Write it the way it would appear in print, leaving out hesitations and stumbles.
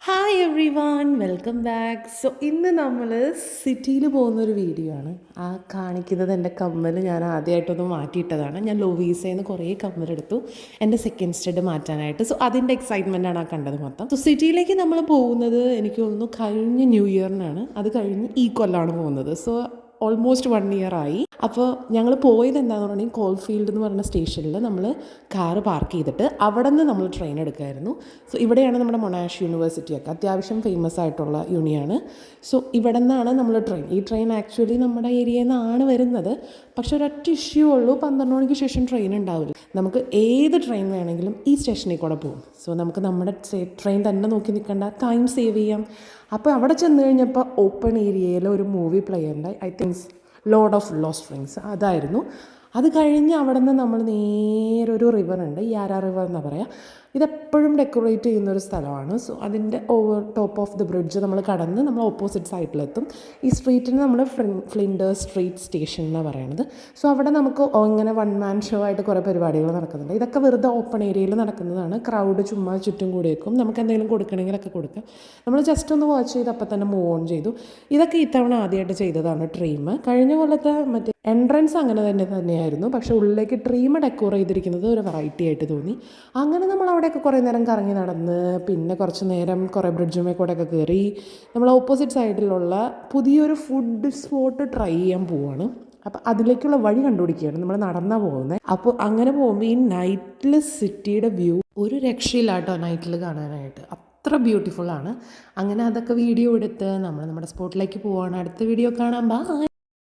Hi every one, welcome back. So ഇന്ന് നമ്മൾ സിറ്റിയിൽ പോകുന്നൊരു വീഡിയോ ആണ്. ആ കാണിക്കുന്നത് എൻ്റെ കമ്മൽ ഞാൻ ആദ്യമായിട്ടൊന്ന് മാറ്റിയിട്ടതാണ്. ഞാൻ ലോവീസയിൽ നിന്ന് കുറേ കമ്മലെടുത്തു എൻ്റെ സെക്കൻഡ് സ്റ്റഡ് മാറ്റാനായിട്ട്. സോ അതിൻ്റെ എക്സൈറ്റ്മെൻറ്റാണ് ആ കണ്ടത് മൊത്തം. സോ സിറ്റിയിലേക്ക് നമ്മൾ പോകുന്നത് എനിക്ക് തോന്നുന്നു കഴിഞ്ഞ ന്യൂ ഇയറിനാണ്. അത് കഴിഞ്ഞ് ഈ കൊല്ലമാണ് പോകുന്നത്. സോ ഓൾമോസ്റ്റ് 1 ഇയർ ആയി. അപ്പോൾ ഞങ്ങൾ പോയത് എന്താണെന്ന് പറഞ്ഞാൽ കോൾഫീൽഡ് എന്ന് പറയുന്ന സ്റ്റേഷനിൽ നമ്മൾ കാറ് പാർക്ക് ചെയ്തിട്ട് അവിടെ നിന്ന് നമ്മൾ ട്രെയിൻ എടുക്കുമായിരുന്നു. സോ ഇവിടെയാണ് നമ്മുടെ മൊണാഷ് യൂണിവേഴ്സിറ്റിയൊക്കെ അത്യാവശ്യം ഫേമസ് ആയിട്ടുള്ള യൂണിയാണ്. സോ ഇവിടെ നിന്നാണ് നമ്മൾ ഈ ട്രെയിൻ ആക്ച്വലി നമ്മുടെ ഏരിയയിൽ നിന്നാണ് വരുന്നത്. പക്ഷെ ഒരൊറ്റ ഇഷ്യൂ ഉള്ളൂ, 12 മണിക്ക് ശേഷം ട്രെയിൻ ഉണ്ടാവില്ല. നമുക്ക് ഏത് ട്രെയിൻ വേണമെങ്കിലും ഈ സ്റ്റേഷനിൽ കൂടെ പോകും. സോ നമുക്ക് നമ്മുടെ ട്രെയിൻ തന്നെ നോക്കി നിൽക്കേണ്ട, ടൈം സേവ് ചെയ്യാം. അപ്പോൾ അവിടെ ചെന്ന് കഴിഞ്ഞപ്പോൾ ഓപ്പൺ ഏരിയയിൽ ഒരു മൂവി പ്ലേ ഉണ്ടായി. I thinks Lord of lost rings അതായിരുന്നു. അത് കഴിഞ്ഞ് അവിടെ നിന്ന് നമ്മൾ നേരെ ഒരു റിവറുണ്ട്, യാര റിവർ എന്നാണ് പറയുക. ഇതെപ്പോഴും ഡെക്കറേറ്റ് ചെയ്യുന്നൊരു സ്ഥലമാണ്. സോ അതിൻ്റെ over top of the bridge നമ്മൾ കടന്ന് നമ്മൾ ഓപ്പോസിറ്റ് സൈഡിലെത്തും. ഈ സ്ട്രീറ്റിന് നമ്മൾ ഫ്ലിൻഡേഴ്സ് സ്ട്രീറ്റ് സ്റ്റേഷൻ എന്നാണ് പറയുന്നത്. സോ അവിടെ നമുക്ക് ഇങ്ങനെ 1 മാൻ ഷോ ആയിട്ട് കുറേ പരിപാടികൾ നടക്കുന്നുണ്ട്. ഇതൊക്കെ വെറുതെ ഓപ്പൺ ഏരിയയിൽ നടക്കുന്നതാണ്. ക്രൗഡ് ചുമ്മാ ചുറ്റും കൂടി വെക്കും. നമുക്ക് എന്തെങ്കിലും കൊടുക്കണമെങ്കിലൊക്കെ കൊടുക്കാം. നമ്മൾ ജസ്റ്റ് ഒന്ന് വാച്ച് ചെയ്ത് അപ്പം തന്നെ മൂവ് ഓൺ ചെയ്തു. ഇതൊക്കെ ഇത്തവണ ആദ്യമായിട്ട് ചെയ്തതാണ് ട്രീം. കഴിഞ്ഞ കൊല്ലത്തെ മറ്റേ എൻട്രൻസ് അങ്ങനെ തന്നെയായിരുന്നു. പക്ഷേ ഉള്ളിലേക്ക് ട്രീം ഡെക്കോർ ചെയ്തിരിക്കുന്നത് ഒരു വെറൈറ്റി ആയിട്ട് തോന്നി. അങ്ങനെ നമ്മൾ അവിടെയൊക്കെ കുറേ നേരം കറങ്ങി നടന്ന് പിന്നെ കുറച്ച് നേരം കുറേ ബ്രിഡ്ജുമേ കൂടെയൊക്കെ കയറി നമ്മൾ ഓപ്പോസിറ്റ് സൈഡിലുള്ള പുതിയൊരു ഫുഡ് സ്പോട്ട് ട്രൈ ചെയ്യാൻ പോവാണ്. അപ്പോൾ അതിലേക്കുള്ള വഴി കണ്ടുപിടിക്കുകയാണ്, നമ്മൾ നടന്നാണ് പോകുന്നത്. അപ്പോൾ അങ്ങനെ പോകുമ്പോൾ ഈ നൈറ്റിൽ സിറ്റിയുടെ വ്യൂ ഒരു രക്ഷയില്ല കേട്ടോ, നൈറ്റിൽ കാണാനായിട്ട് അത്ര ബ്യൂട്ടിഫുള്ളാണ്. അങ്ങനെ അതൊക്കെ വീഡിയോ എടുത്ത് നമ്മൾ നമ്മുടെ സ്പോട്ടിലേക്ക് പോവുകയാണ്. അടുത്ത വീഡിയോ കാണാം. ബൈ.